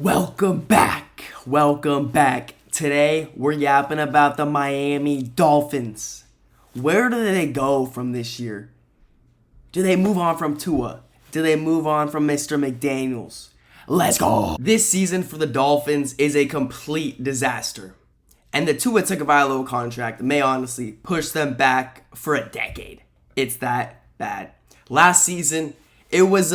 Welcome back. Welcome back. Today, we're yapping about the Miami Dolphins. Where do they go from this year? Do they move on from Tua? Do they move on from Mr. McDaniels? Let's go. This season for the Dolphins is a complete disaster. And the Tua Tagovailoa contract may honestly push them back for a decade. It's that bad. Last season, it was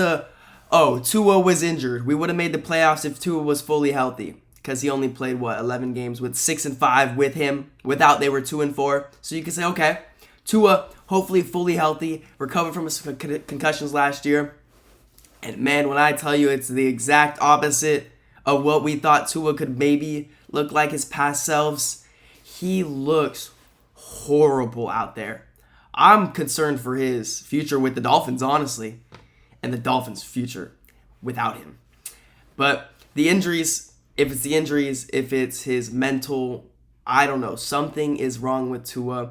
Tua was injured. We would have made the playoffs if Tua was fully healthy. Because he only played, 11 games with 6-5 with him. Without, they were 2-4. So you can say, okay, Tua, hopefully fully healthy, recovered from his concussions last year. And man, when I tell you it's the exact opposite of what we thought Tua could maybe look like his past selves, he looks horrible out there. I'm concerned for his future with the Dolphins, honestly, and the Dolphins' future without him. But the injuries, if it's his mental, I don't know, something is wrong with Tua.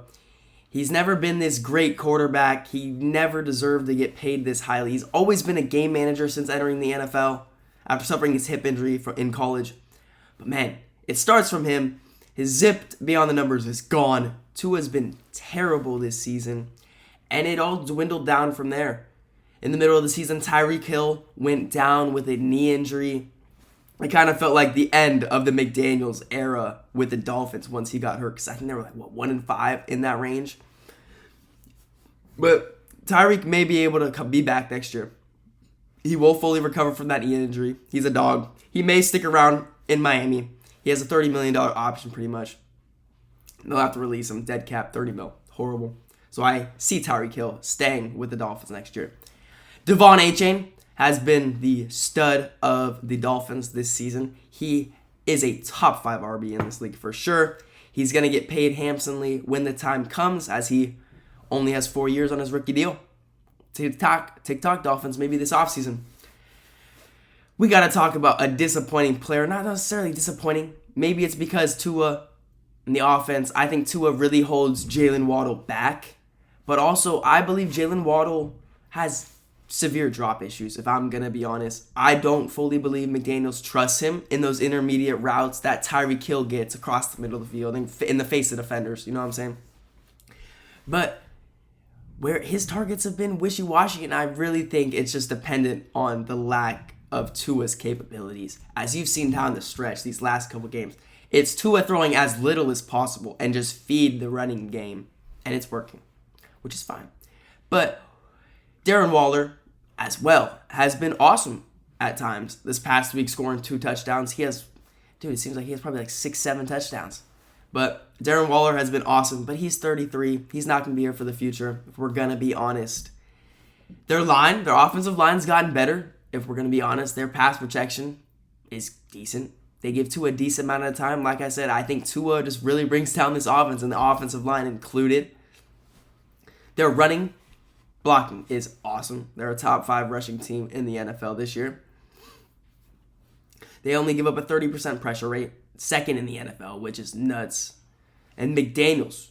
He's never been this great quarterback. He never deserved to get paid this highly. He's always been a game manager since entering the NFL after suffering his hip injury in college. But man, it starts from him. His zip beyond the numbers is gone. Tua's been terrible this season, and it all dwindled down from there. In the middle of the season, Tyreek Hill went down with a knee injury. It kind of felt like the end of the McDaniels era with the Dolphins once he got hurt, because I think they were 1-5 in that range. But Tyreek may be able to be back next year. He will fully recover from that knee injury. He's a dog. He may stick around in Miami. He has a $30 million option pretty much. They'll have to release him. Dead cap, $30 million. Horrible. So I see Tyreek Hill staying with the Dolphins next year. Devon Achane has been the stud of the Dolphins this season. He is a top 5 RB in this league for sure. He's going to get paid handsomely when the time comes, as he only has 4 years on his rookie deal. TikTok Dolphins, maybe this offseason. We got to talk about a disappointing player. Not necessarily disappointing. Maybe it's because Tua in the offense, I think Tua really holds Jalen Waddle back. But also, I believe Jalen Waddle has severe drop issues, if I'm going to be honest. I don't fully believe McDaniels trusts him in those intermediate routes that Tyreek Hill gets across the middle of the field and in the face of defenders. You know what I'm saying? But where his targets have been wishy-washy, and I really think it's just dependent on the lack of Tua's capabilities. As you've seen down the stretch these last couple games, it's Tua throwing as little as possible and just feed the running game, and it's working, which is fine. But Darren Waller, as well, has been awesome at times. This past week, scoring 2 touchdowns. It seems like he has probably 6-7 touchdowns. But Darren Waller has been awesome, but he's 33. He's not going to be here for the future, if we're going to be honest. Their offensive line's gotten better, if we're going to be honest. Their pass protection is decent. They give Tua a decent amount of time. Like I said, I think Tua just really brings down this offense, and the offensive line included. Their running blocking is awesome. They're a top 5 rushing team in the NFL this year. They only give up a 30% pressure rate, second in the NFL, which is nuts. And McDaniels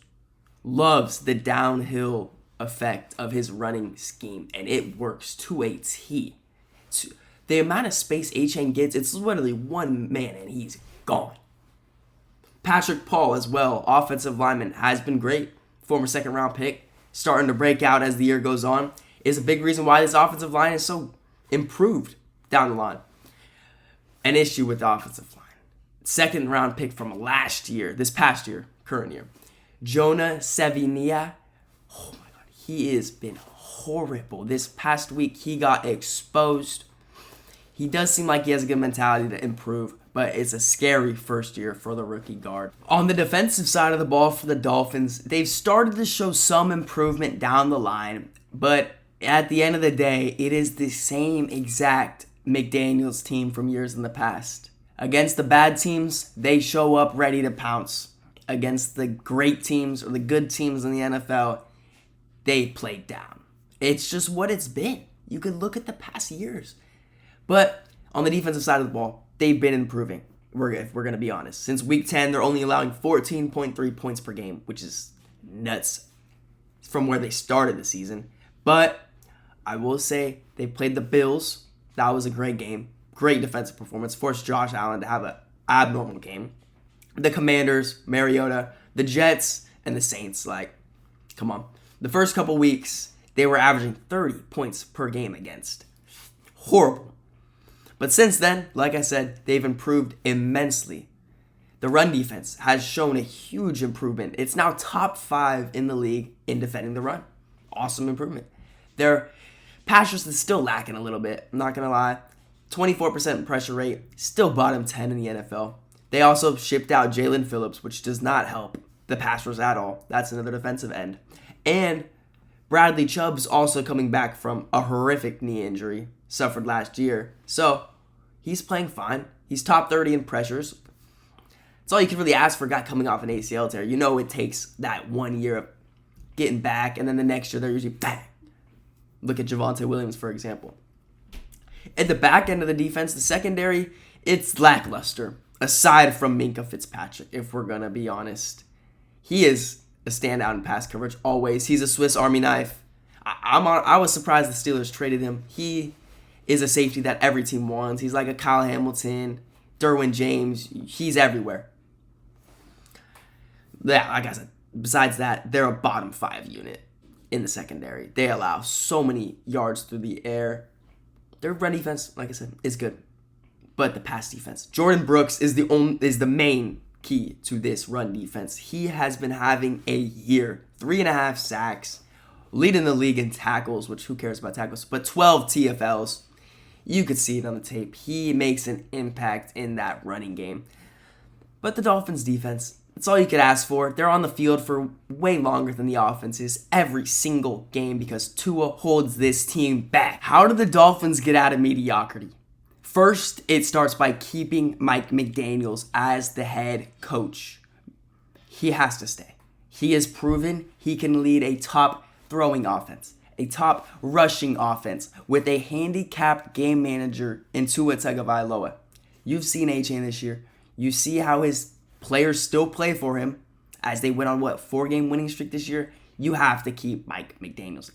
loves the downhill effect of his running scheme, and it works to a T. The amount of space Achane gets, it's literally one man, and he's gone. Patrick Paul as well, offensive lineman, has been great. Former second-round pick. Starting to break out as the year goes on, is a big reason why this offensive line is so improved down the line. An issue with the offensive line. Second round pick from this past year, current year. Jonah Sevigny. Oh my God, he has been horrible. This past week, he got exposed. He does seem like he has a good mentality to improve, but it's a scary first year for the rookie guard. On the defensive side of the ball for the Dolphins, they've started to show some improvement down the line, but at the end of the day, it is the same exact McDaniels team from years in the past. Against the bad teams, they show up ready to pounce. Against the great teams or the good teams in the NFL, they play down. It's just what it's been. You could look at the past years. But on the defensive side of the ball, they've been improving, if we're going to be honest. Since week 10, they're only allowing 14.3 points per game, which is nuts from where they started the season. But I will say they played the Bills. That was a great game. great defensive performance, forced Josh Allen to have an abnormal game. The Commanders, Mariota, the Jets, and the Saints, like, come on. The first couple weeks, they were averaging 30 points per game against. Horrible. But since then, like I said, they've improved immensely. The run defense has shown a huge improvement. It's now top 5 in the league in defending the run. Awesome improvement. Their pass rush is still lacking a little bit, I'm not going to lie. 24% pressure rate, still bottom 10 in the NFL. They also shipped out Jalen Phillips, which does not help the pass rush at all. That's another defensive end. And Bradley Chubb's also coming back from a horrific knee injury suffered last year. So he's playing fine. He's top 30 in pressures. That's all you can really ask for a guy coming off an ACL tear. You know it takes that 1 year of getting back, and then the next year they're usually bang. Look at Javonte Williams, for example. At the back end of the defense, the secondary, it's lackluster. Aside from Minkah Fitzpatrick, if we're going to be honest. He is a standout in pass coverage, always. He's a Swiss Army knife. I was surprised the Steelers traded him. He is a safety that every team wants. He's like a Kyle Hamilton, Derwin James. He's everywhere. Yeah, like I said, besides that, they're a bottom 5 unit in the secondary. They allow so many yards through the air. Their run defense, like I said, is good. But the pass defense. Jordan Brooks is the main key to this run defense. He has been having a year. 3.5 sacks. Leading the league in tackles, which who cares about tackles? But 12 TFLs. You could see it on the tape. He makes an impact in that running game. But the Dolphins defense, that's all you could ask for. They're on the field for way longer than the offense is every single game because Tua holds this team back. How do the Dolphins get out of mediocrity? First, it starts by keeping Mike McDaniels as the head coach. He has to stay. He has proven he can lead a top throwing offense, a top rushing offense with a handicapped game manager in Tua Tagovailoa. You've seen A-Chain this year. You see how his players still play for him as they went on, 4-game winning streak this year? You have to keep Mike McDaniels.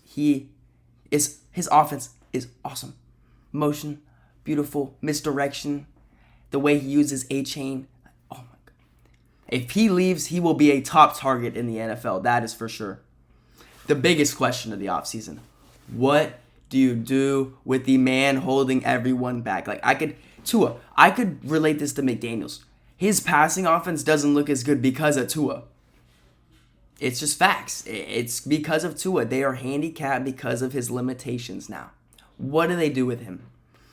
His offense is awesome. Motion, beautiful, misdirection, the way he uses A-Chain. Oh my God. If he leaves, he will be a top target in the NFL. That is for sure. The biggest question of the offseason. What do you do with the man holding everyone back? Like, I could relate this to McDaniels. His passing offense doesn't look as good because of Tua. It's just facts. It's because of Tua. They are handicapped because of his limitations now. What do they do with him?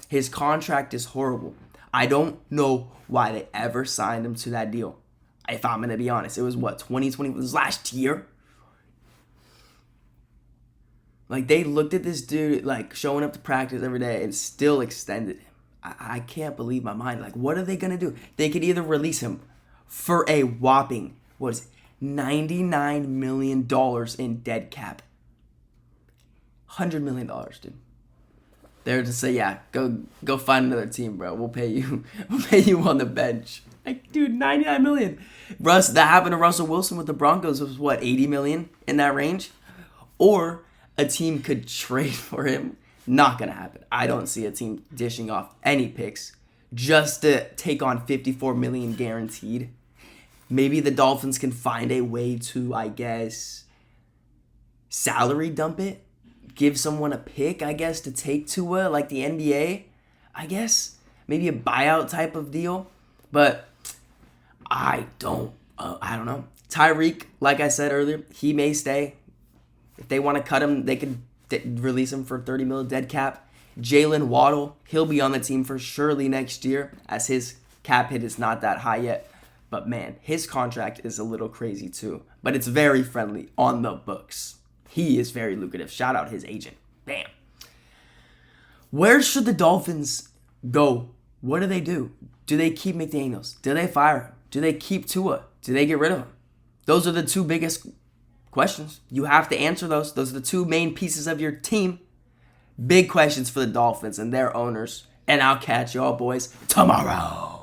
His contract is horrible. I don't know why they ever signed him to that deal. If I'm going to be honest, it was 2020? It was last year? Like, they looked at this dude, like, showing up to practice every day and still extended him. I can't believe my mind. Like, what are they going to do? They could either release him for a whopping, $99 million in dead cap. $100 million, dude. They're to say, yeah, go find another team, bro. We'll pay you. We'll pay you on the bench. Like, dude, $99 million. That happened to Russell Wilson with the Broncos. It was $80 million in that range? Or a team could trade for him. Not gonna happen. I don't see a team dishing off any picks just to take on $54 million guaranteed. Maybe the Dolphins can find a way to, I guess, salary dump it. Give someone a pick, I guess, to take Tua, like the NBA, I guess. Maybe a buyout type of deal. But I don't know. Tyreek, like I said earlier, he may stay. If they want to cut him, they could release him for $30 million dead cap. Jalen Waddle, he'll be on the team for surely next year as his cap hit is not that high yet. But man, his contract is a little crazy too. But it's very friendly on the books. He is very lucrative. Shout out his agent. Bam. Where should the Dolphins go? What do they do? Do they keep McDaniels? Do they fire him? Do they keep Tua? Do they get rid of him? Those are the two biggest questions. You have to answer those. Those are the two main pieces of your team. Big questions for the Dolphins and their owners. And I'll catch y'all boys tomorrow.